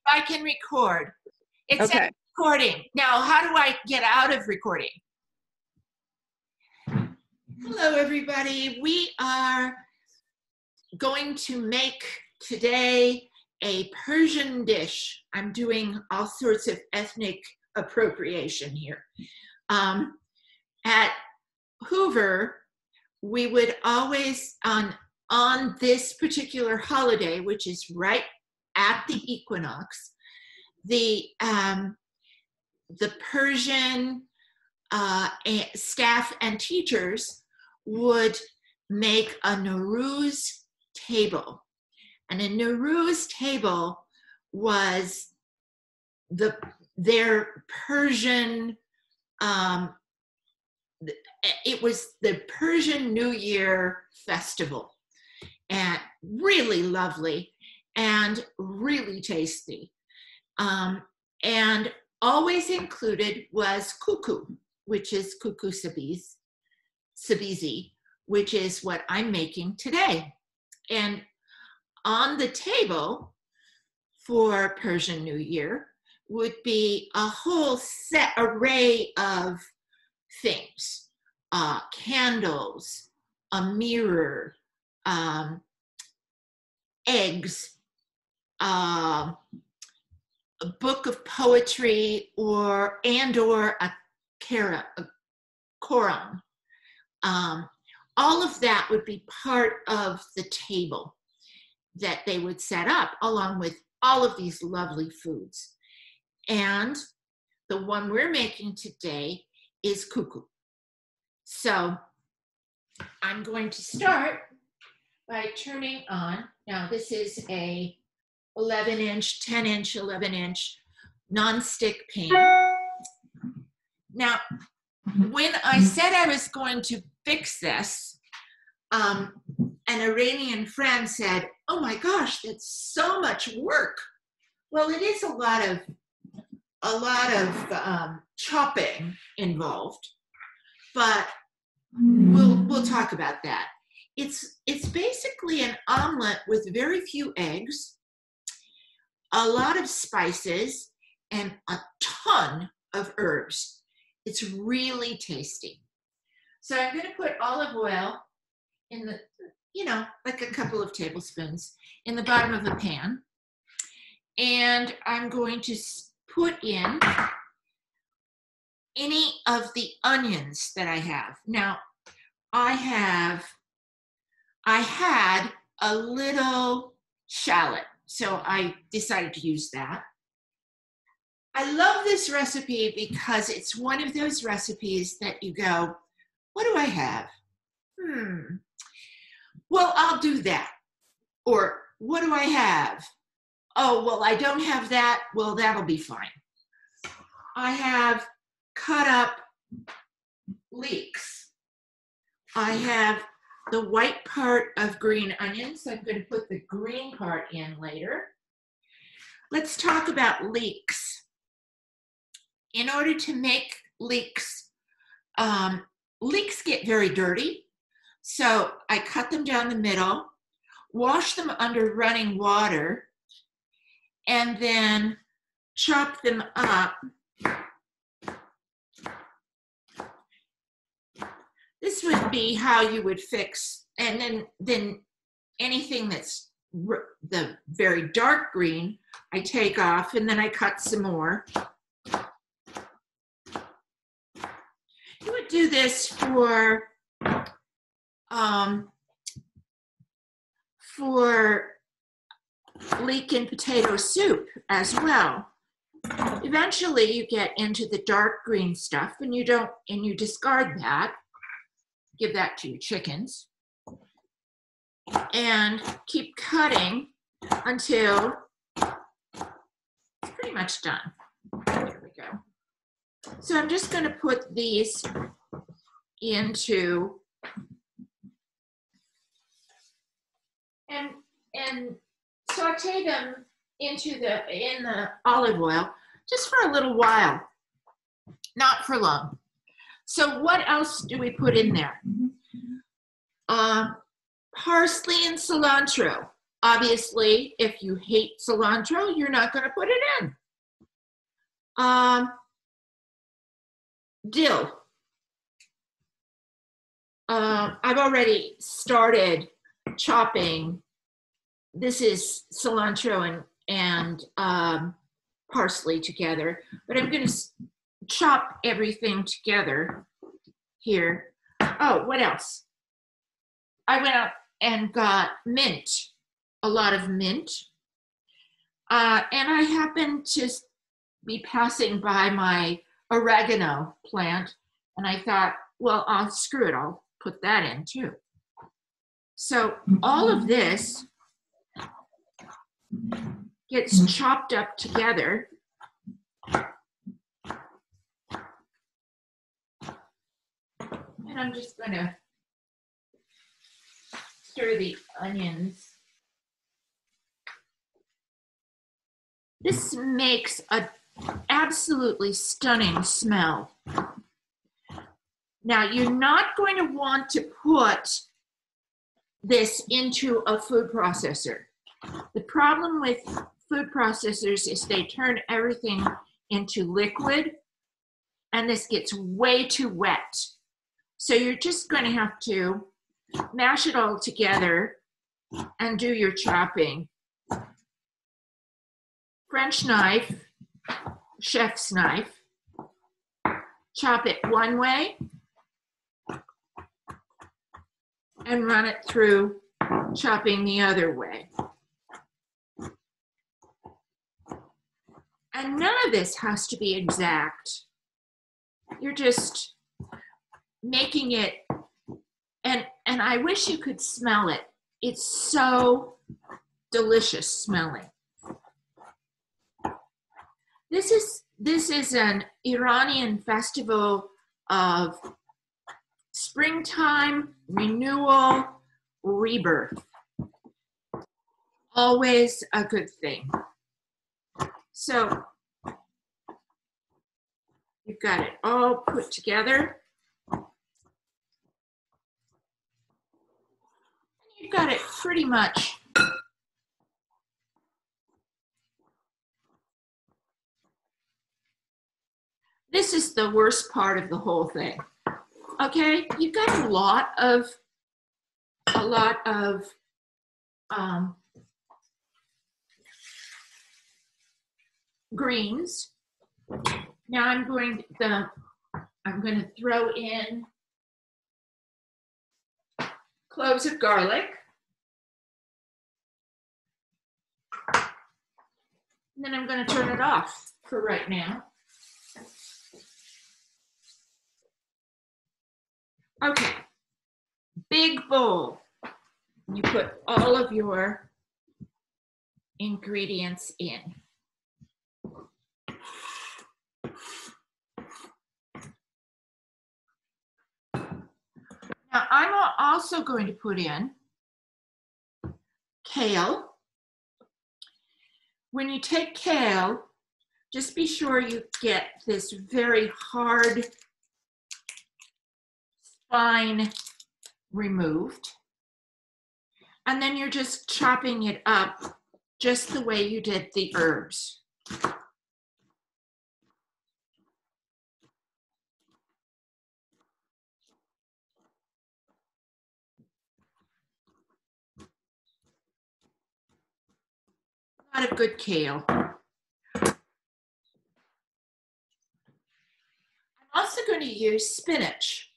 I can record. It's Okay. recording. Now, how do I get out of recording? Hello, everybody. We are going to make today a Persian dish. I'm doing all sorts of ethnic appropriation here. At Hoover, we would always, on this particular holiday, which is right at the equinox, the Persian staff and teachers would make a Nowruz table. And a Nowruz table was their Persian, it was the Persian New Year festival, and really lovely and really tasty. And always included was kuku, which is Kuku Sabzi, which is what I'm making today. And on the table for Persian New Year would be a whole array of things, candles, a mirror, eggs, a book of poetry, or a Quran. All of that would be part of the table that they would set up, along with all of these lovely foods. And the one we're making today is kuku. So I'm going to start by turning on, now this is a 11-inch, 10-inch, 11-inch non-stick pan. Now, when I said I was going to fix this, an Iranian friend said, "Oh my gosh, that's so much work." Well, it is a lot of chopping involved, but we'll talk about that. It's basically an omelet with very few eggs, a lot of spices, and a ton of herbs. It's really tasty. So I'm going to put olive oil in the, like a couple of tablespoons in the bottom of the pan. And I'm going to put in any of the onions that I have. Now, I had a little shallot, so I decided to use that. I love this recipe because it's one of those recipes that you go, what do I have? Well, I'll do that. Or what do I have? Oh, well, I don't have that. Well, that'll be fine. I have cut up leeks. I have the white part of green onions. I'm going to put the green part in later. Let's talk about leeks. In order to make leeks, leeks get very dirty. So I cut them down the middle, wash them under running water, and then chop them up. This would be how you would fix, and then anything that's the very dark green, I take off, and then I cut some more. You would do this for leek and potato soup as well. Eventually you get into the dark green stuff, and you discard that, give that to your chickens, and keep cutting until it's pretty much done. There we go. So I'm just going to put these into and saute them in the olive oil just for a little while, not for long. So what else do we put in there? Parsley and cilantro. Obviously, if you hate cilantro, you're not going to put it in. Dill. I've already started chopping. This is cilantro and parsley together, but I'm going to chop everything together here. Oh, what else? I went out and got mint, a lot of mint. And I happened to be passing by my oregano plant, and I thought, well, screw it, I'll put that in too. So all of this gets chopped up together. And I'm just going to stir the onions. This makes an absolutely stunning smell. Now, you're not going to want to put this into a food processor. The problem with food processors is they turn everything into liquid, and this gets way too wet. So you're just going to have to mash it all together and do your chopping. French knife, chef's knife, chop it one way and run it through chopping the other way. And none of this has to be exact. You're just making it, and I wish you could smell it. It's so delicious smelling. This is an Iranian festival of springtime, renewal, rebirth. Always a good thing. So you've got it all put together. You've got it pretty much this is the worst part of the whole thing. Okay, you've got a lot of greens. Now I'm going to throw in cloves of garlic. And then I'm going to turn it off for right now. Okay, big bowl. You put all of your ingredients in. Now I'm also going to put in kale. When you take kale, just be sure you get this very hard spine removed. And then you're just chopping it up just the way you did the herbs. A lot of good kale. I'm also going to use spinach,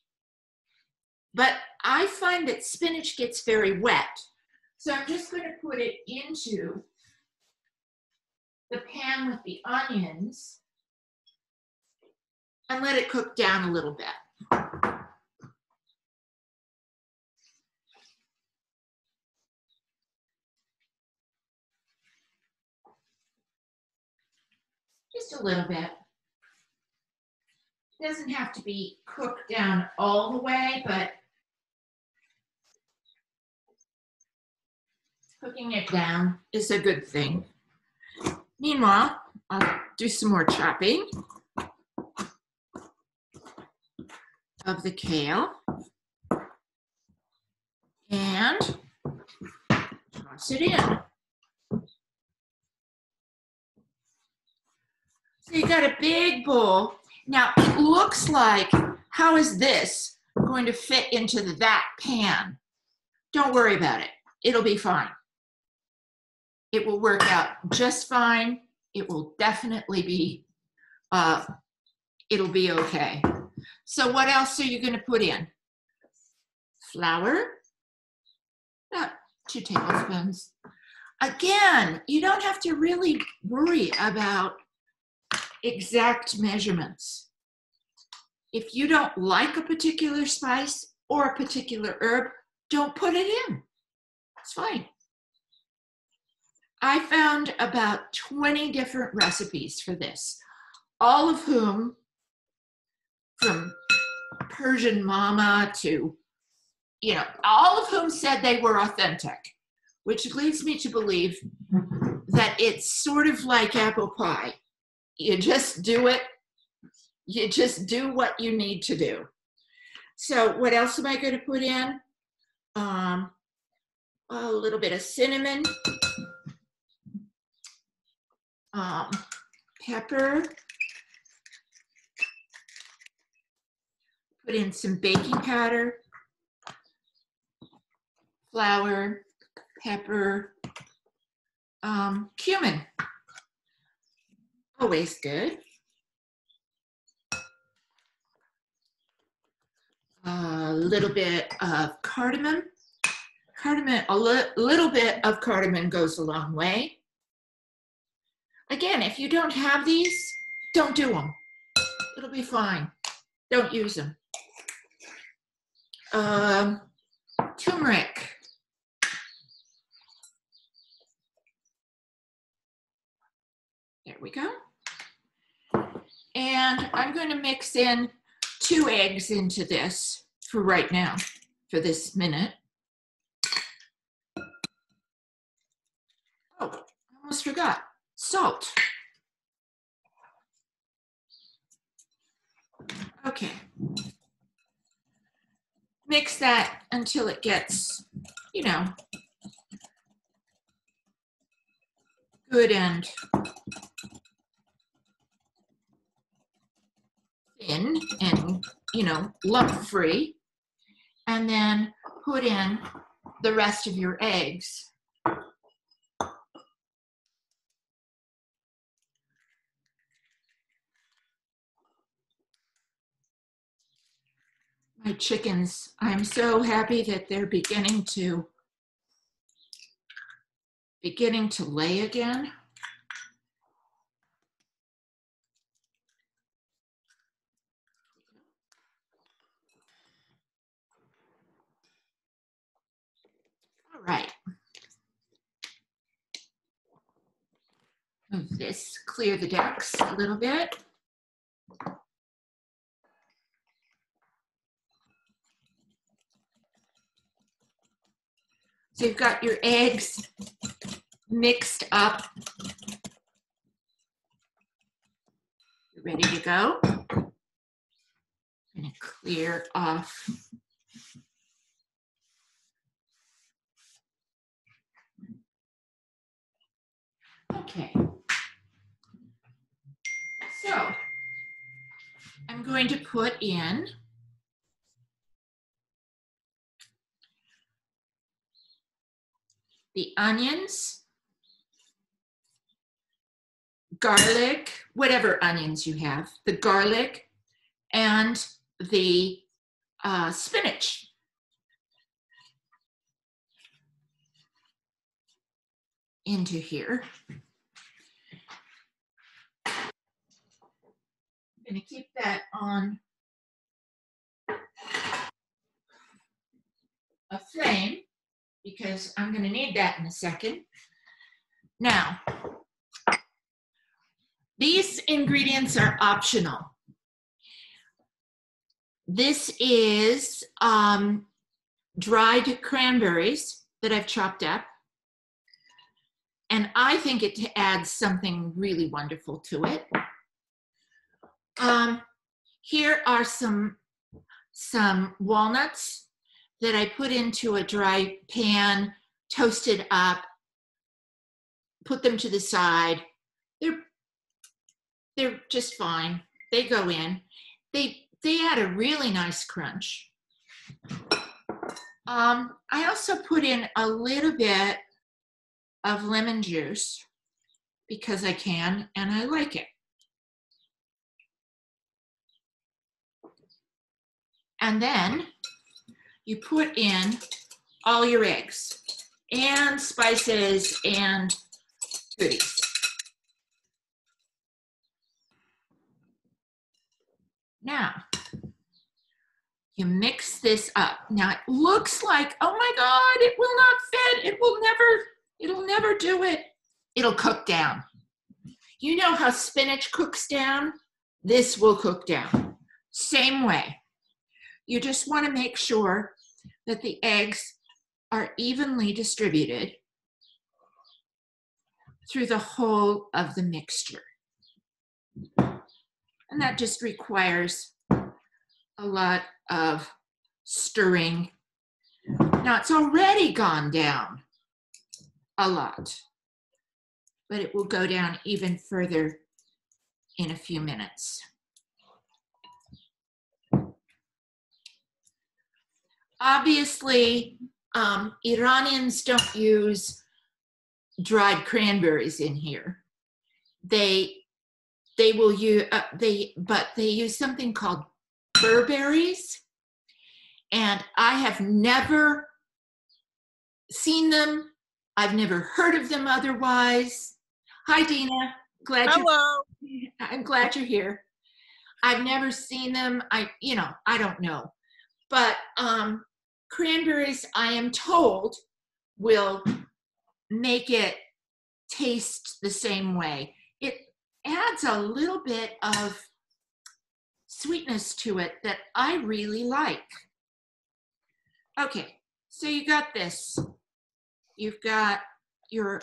but I find that spinach gets very wet. So I'm just going to put it into the pan with the onions and let it cook down a little bit. Just a little bit. It doesn't have to be cooked down all the way, but cooking it down is a good thing. Meanwhile, I'll do some more chopping of the kale and toss it in. So you got a big bowl. Now it looks like, how is this going to fit into that pan? Don't worry about it. It'll be fine. It will work out just fine. It will definitely be, it'll be okay. So what else are you going to put in? Flour, about 2 tablespoons. Again, you don't have to really worry about exact measurements. If you don't like a particular spice or a particular herb, don't put it in. It's fine. I found about 20 different recipes for this, all of whom, from Persian mama to, you know, all of whom said they were authentic, which leads me to believe that it's sort of like apple pie. You just do it. You just do what you need to do. So what else am I going to put in? A little bit of cinnamon, pepper, put in some baking powder, flour, pepper, cumin, always good. A little bit of cardamom. A little bit of cardamom goes a long way. Again, if you don't have these, don't do them. It'll be fine. Don't use them. Turmeric. There we go. And I'm going to mix in 2 eggs into this for right now, for this minute. Oh, I almost forgot. Salt. Okay. Mix that until it gets, you know, good and thin and, you know, lump-free. And then put in the rest of your eggs. My chickens, I'm so happy that they're beginning to lay again. All right. Move this, clear the decks a little bit. So you've got your eggs mixed up. You're ready to go. I'm going to clear off. Okay. So I'm going to put in the onions, garlic, whatever onions you have, the garlic, and the spinach. Into here. I'm going to keep that on a flame because I'm going to need that in a second. Now, these ingredients are optional. This is dried cranberries that I've chopped up. And I think it adds something really wonderful to it. Here are some walnuts that I put into a dry pan, toasted up, put them to the side. they're just fine. They go in. They add a really nice crunch. I also put in a little bit of lemon juice because I can and I like it. And then you put in all your eggs and spices and goodies. Now, you mix this up. Now it looks like, oh my God, it will not fit. It'll never do it. It'll cook down. You know how spinach cooks down? This will cook down. Same way. You just want to make sure that the eggs are evenly distributed through the whole of the mixture. And that just requires a lot of stirring. Now it's already gone down a lot, but it will go down even further in a few minutes. Obviously, Iranians don't use dried cranberries in here. They will use but they use something called berberries, and I have never seen them. I've never heard of them otherwise. Hi, Dina. Hello. I'm glad you're here. I've never seen them. I don't know, but cranberries, I am told, will make it taste the same way. It adds a little bit of sweetness to it that I really like. Okay, so you got this. You've got your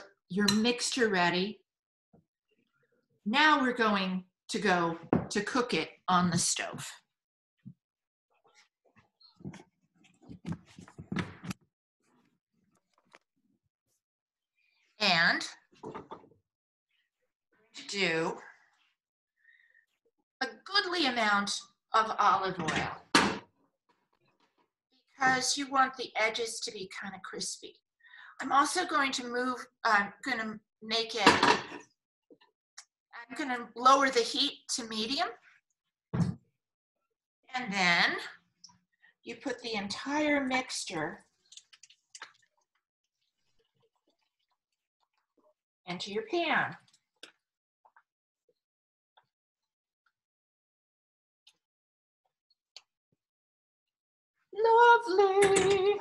mixture ready. Now we're going to go to cook it on the stove. And do a goodly amount of olive oil because you want the edges to be kind of crispy. I'm also going to I'm going to lower the heat to medium. And then you put the entire mixture into your pan. Lovely.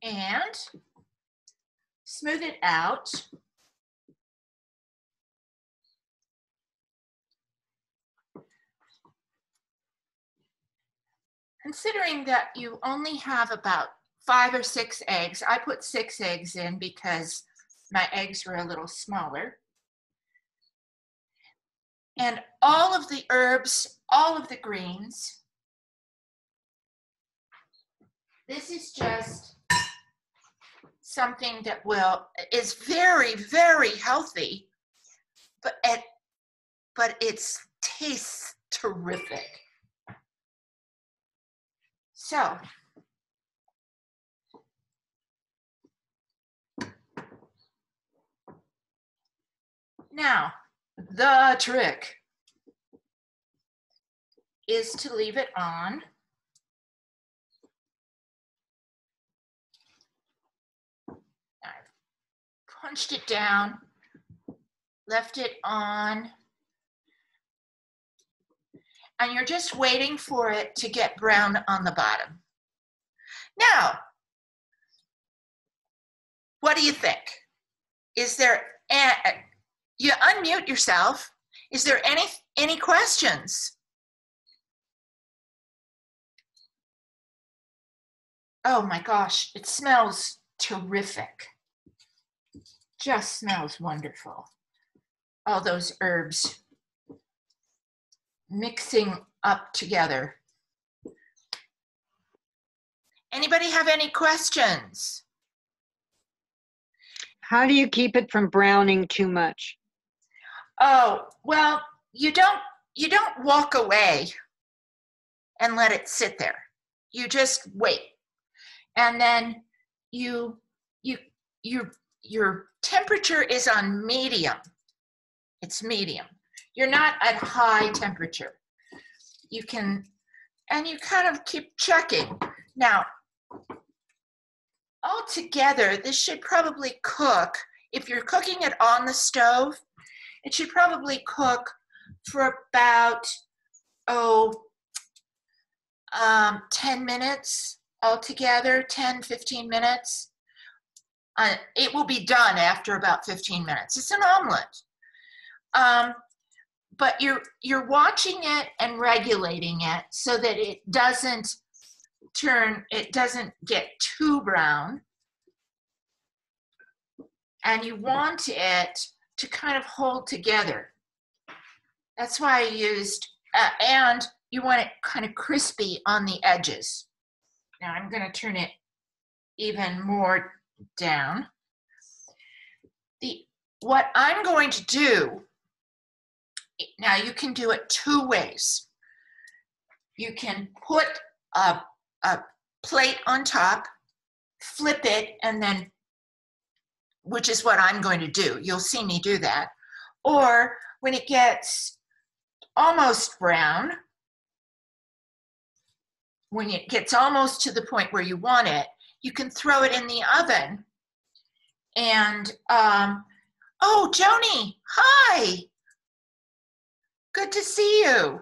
And smooth it out. Considering that you only have about 5 or 6 eggs, I put 6 eggs in because my eggs were a little smaller. And all of the herbs, all of the greens. This is just something that is very, very healthy, but it tastes terrific. So, now, the trick is to leave it on. I've punched it down, left it on, and you're just waiting for it to get brown on the bottom. Now, what do you think? Is there, you unmute yourself. Is there any questions? Oh my gosh, it smells terrific. Just smells wonderful. All those herbs mixing up together. Anybody have any questions? How do you keep it from browning too much? Oh, well, you don't walk away and let it sit there. You just wait. And then you your temperature is on medium. It's medium. You're not at high temperature. You can, and you kind of keep checking. Now, altogether, this should probably cook. If you're cooking it on the stove, it should probably cook for about, 10 minutes altogether, 10, 15 minutes. It will be done after about 15 minutes. It's an omelet. But you're watching it and regulating it so that it doesn't get too brown. And you want it to kind of hold together. That's why I used, and you want it kind of crispy on the edges. Now I'm going to turn it even more down. What I'm going to do, now you can do it two ways. You can put a plate on top, flip it, and then, which is what I'm going to do. You'll see me do that. Or when it gets almost brown, when it gets almost to the point where you want it, you can throw it in the oven. And, oh, Joni, hi. Good to see you.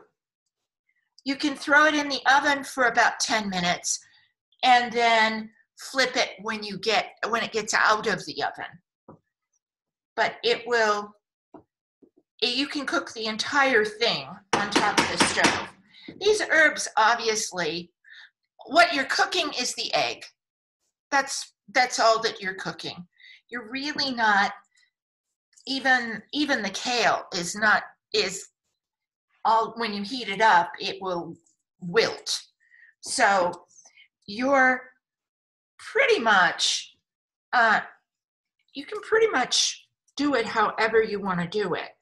You can throw it in the oven for about 10 minutes and then flip it when it gets out of the oven. But you can cook the entire thing on top of the stove. These herbs, obviously, what you're cooking is the egg. That's all that you're cooking. You're really not, even the kale is all, when you heat it up, it will wilt. So you're pretty much, you can pretty much do it however you want to do it.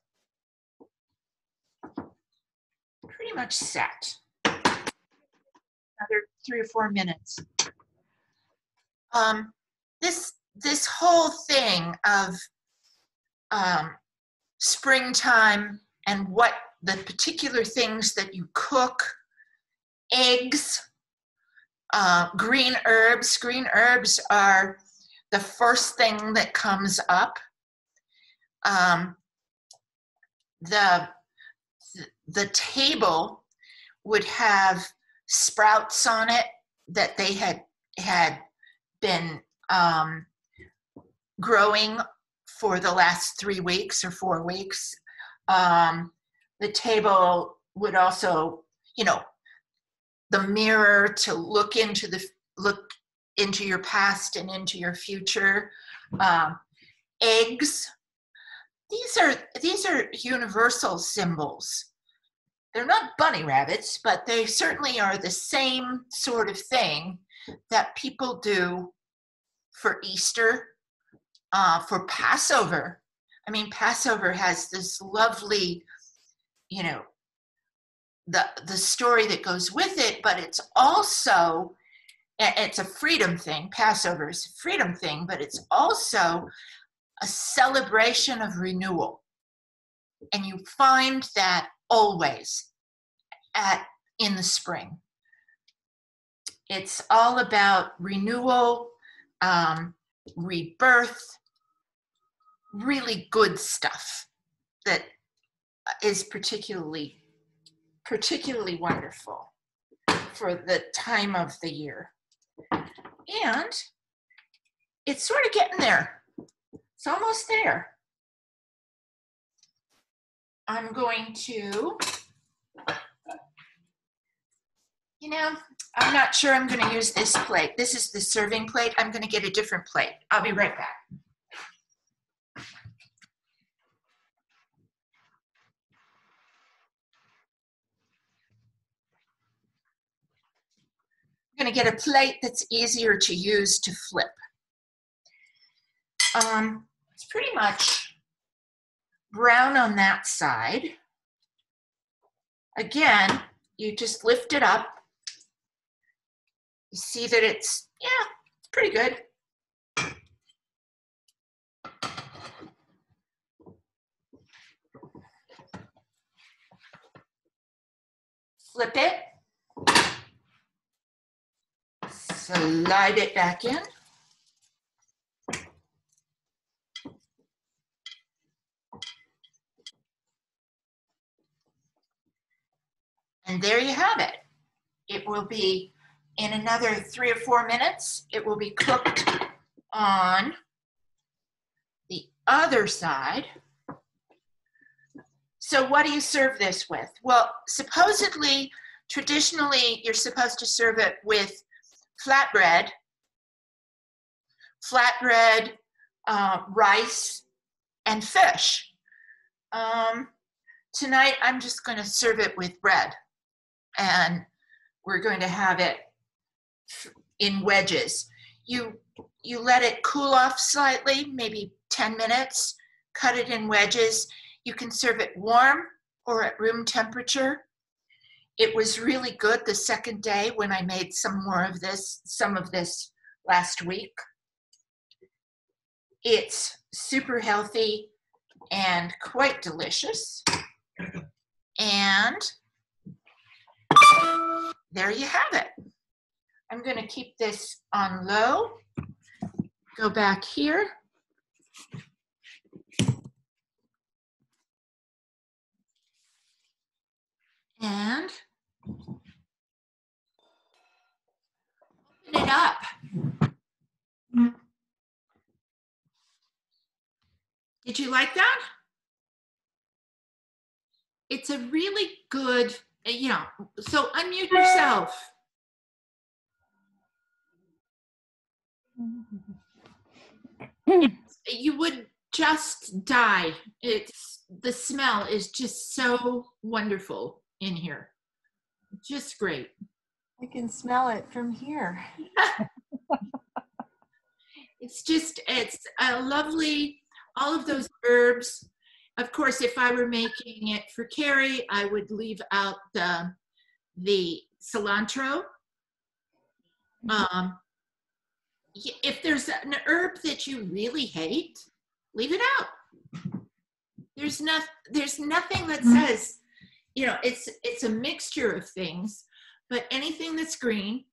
Pretty much set. Another 3 or 4 minutes. This whole thing of springtime and what the particular things that you cook, eggs, green herbs. Green herbs are the first thing that comes up. The table would have sprouts on it that they had been growing for the last 3 weeks or 4 weeks. The table would also, the mirror to look into your past and into your future. Eggs. These are universal symbols. They're not bunny rabbits, but they certainly are the same sort of thing that people do for Easter, for Passover. I mean, Passover has this lovely, the story that goes with it, but it's also, it's a freedom thing. Passover is a freedom thing, but it's also a celebration of renewal. And you find that always in the spring. It's all about renewal, rebirth, really good stuff that is particularly wonderful for the time of the year. And it's sort of getting there. It's almost there. I'm going to, I'm not sure I'm going to use this plate. This is the serving plate. I'm going to get a different plate. I'll be right back. I'm going to get a plate that's easier to use to flip. it's pretty much brown on that side. Again, you just lift it up. You see that it's, yeah, it's pretty good. Flip it. Slide it back in. And there you have it. It will be, in another 3 or 4 minutes, it will be cooked on the other side. So what do you serve this with? Well, supposedly, traditionally, you're supposed to serve it with flatbread, rice, and fish. Tonight, I'm just going to serve it with bread. And we're going to have it in wedges. You let it cool off slightly, maybe 10 minutes, cut it in wedges. You can serve it warm or at room temperature. It was really good the second day when I made some of this last week. It's super healthy and quite delicious. And there you have it. I'm going to keep this on low. Go back here. And open it up. Did you like that? It's a really good, so unmute yourself. You would just die. The smell is just so wonderful in here. Just great. I can smell it from here. It's a lovely, all of those herbs. Of course, if I were making it for Carrie, I would leave out the cilantro. If there's an herb that you really hate, leave it out. There's nothing that says, it's a mixture of things, but anything that's green,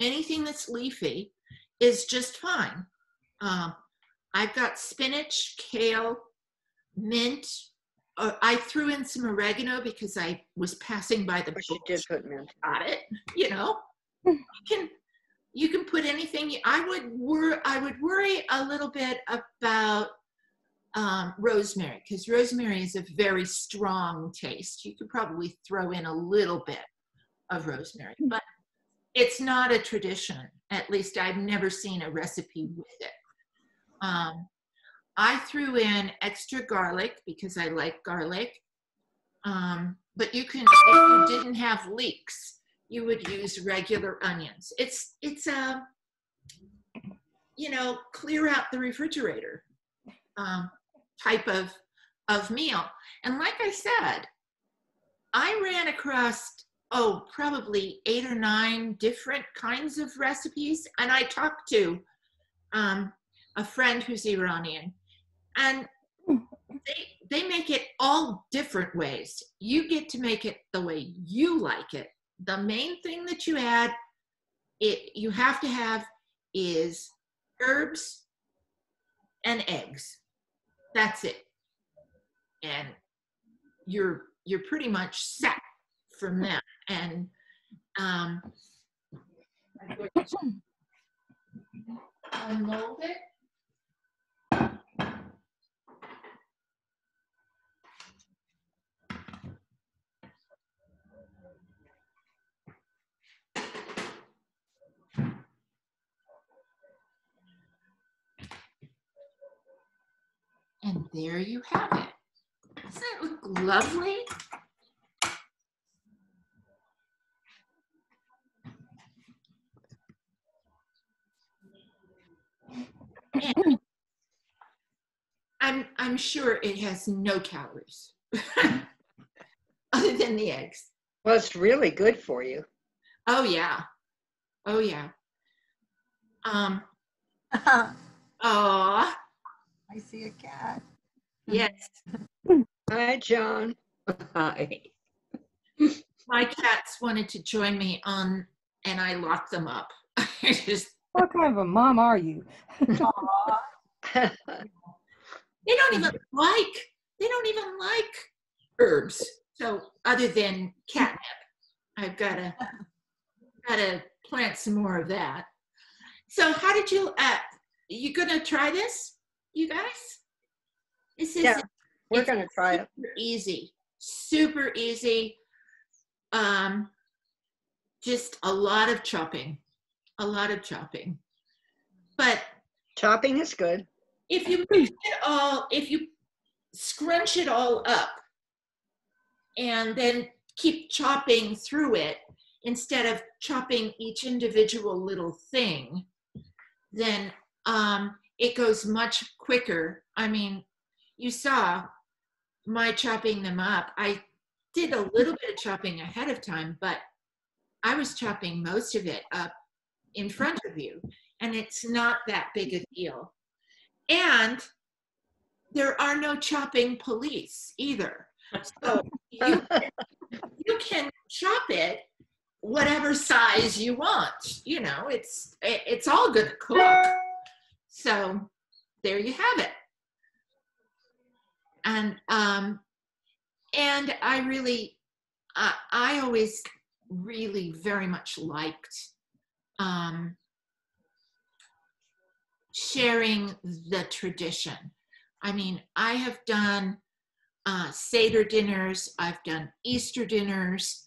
anything that's leafy is just fine. I've got spinach, kale, mint. I threw in some oregano because I was passing by the bush. You did put mint. Got it. You can put anything. I would worry a little bit about rosemary, because rosemary is a very strong taste. You could probably throw in a little bit of rosemary, but it's not a tradition. At least I've never seen a recipe with it. I threw in extra garlic because I like garlic. But you can, if you didn't have leeks, you would use regular onions. It's clear out the refrigerator type of meal. And like I said, I ran across, probably 8 or 9 different kinds of recipes. And I talked to a friend who's Iranian, and they make it all different ways. You get to make it the way you like it. The main thing that you have to have is herbs and eggs. That's it. And you're pretty much set from that. And I'm going to unmold it. And there you have it. Doesn't it look lovely? And I'm sure it has no calories other than the eggs. Well, it's really good for you. Oh yeah. Oh yeah. I Oh see a cat. yes. Hi, John. Hi. My cats wanted to join me on, and I locked them up. I just, What kind of a mom are you? Aw. they don't even like herbs. So other than catnip, I've gotta plant some more of that. So how did you gonna try this, you guys? This is Yeah, we're it's going to try it. super easy. Just a lot of chopping. But Chopping is good. if you scrunch it all up and then keep chopping through it instead of chopping each individual little thing, then it goes much quicker. I mean, you saw my chopping them up. I did a little bit of chopping ahead of time, but I was chopping most of it up in front of you, and it's not that big a deal. And there are no chopping police either. So you can chop it whatever size you want. You know, it's all going to cook. So there you have it. And I always really very much liked sharing the tradition. I mean, I have done Seder dinners, I've done Easter dinners.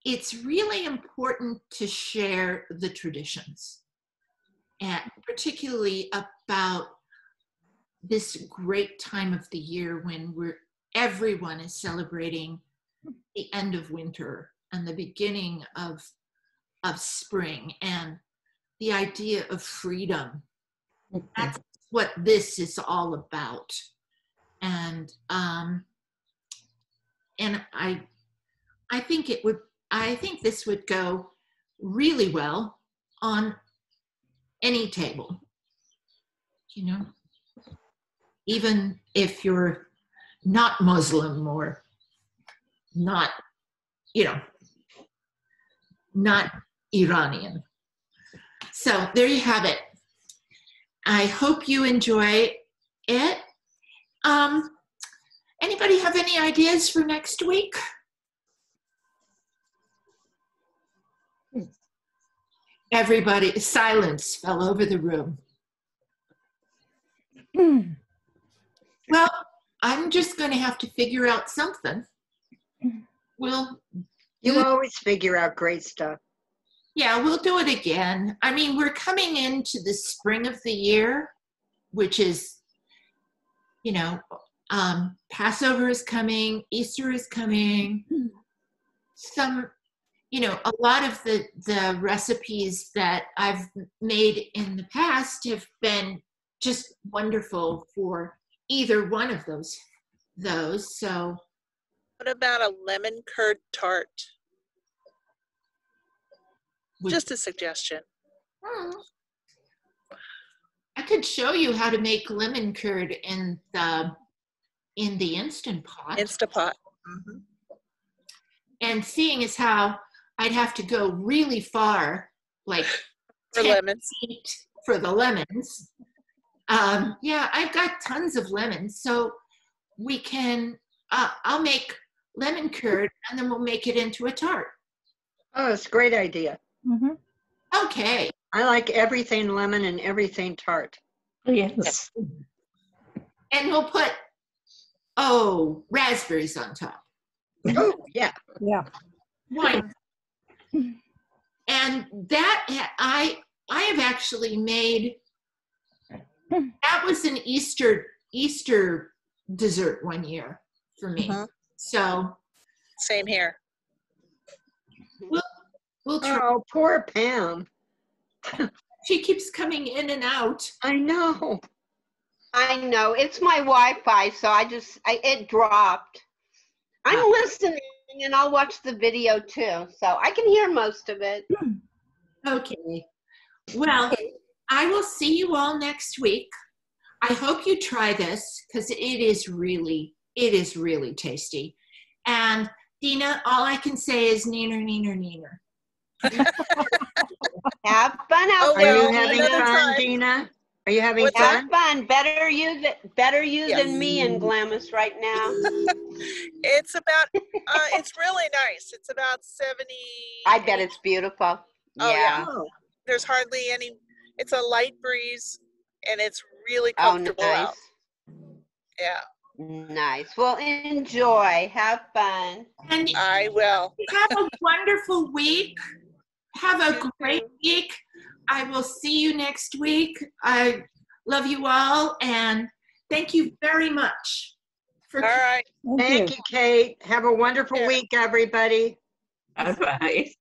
It's really important to share the traditions, and particularly about this great time of the year when everyone is celebrating the end of winter and the beginning of spring, and the idea of freedom. That's what this is all about. And I think this would go really well on any table, you know, even if you're not Muslim or not, you know, not Iranian. So there you have it. I hope you enjoy it. Anybody have any ideas for next week? Everybody, silence fell over the room. Well, I'm just going to have to figure out something. You always figure out great stuff. Yeah, we'll do it again. I mean, we're coming into the spring of the year, which is, you know, Passover is coming, Easter is coming. Some, you know, a lot of the recipes that I've made in the past have been just wonderful for either one of those. So, what about a lemon curd tart? Just a suggestion. I could show you how to make lemon curd in the Instant Pot. Instapot. Mm-hmm. And seeing as how I'd have to go really far, like For 10 lemons. feet for the lemons. Yeah, I've got tons of lemons, so we can. I'll make lemon curd, and then we'll make it into a tart. Oh, it's a great idea. Mm-hmm. Okay. I like everything lemon and everything tart. Yes. And we'll put raspberries on top. Oh, yeah. Yeah. Wine. And that I have actually made. That was an Easter dessert one year for me. Mhm. So Same here. we'll try. Oh, poor Pam. She keeps coming in and out. I know. I know. It's my Wi-Fi, so it dropped. I'm Ah. listening and I'll watch the video too, so I can hear most of it. Okay. Well, I will see you all next week. I hope you try this because it is really tasty. And Dina, all I can say is neener, neener, neener. Have fun out Oh, Are there, you well, having another Dina. fun, time. Dina? Are you having What's fun? Have fun. Better you Yes. than me in Glamis right now. It's about, it's really nice. It's about 70. I bet it's beautiful. Oh, yeah. Oh, There's hardly any, it's a light breeze and it's really Oh, comfortable nice. out. Yeah, Nice. Well, enjoy. Have fun. and I will. have a wonderful week. Have a You great too. week. I will see you next week. I love you all and thank you very much for All right. Thank you, Kate. Have a wonderful Yeah. week, everybody. Bye-bye.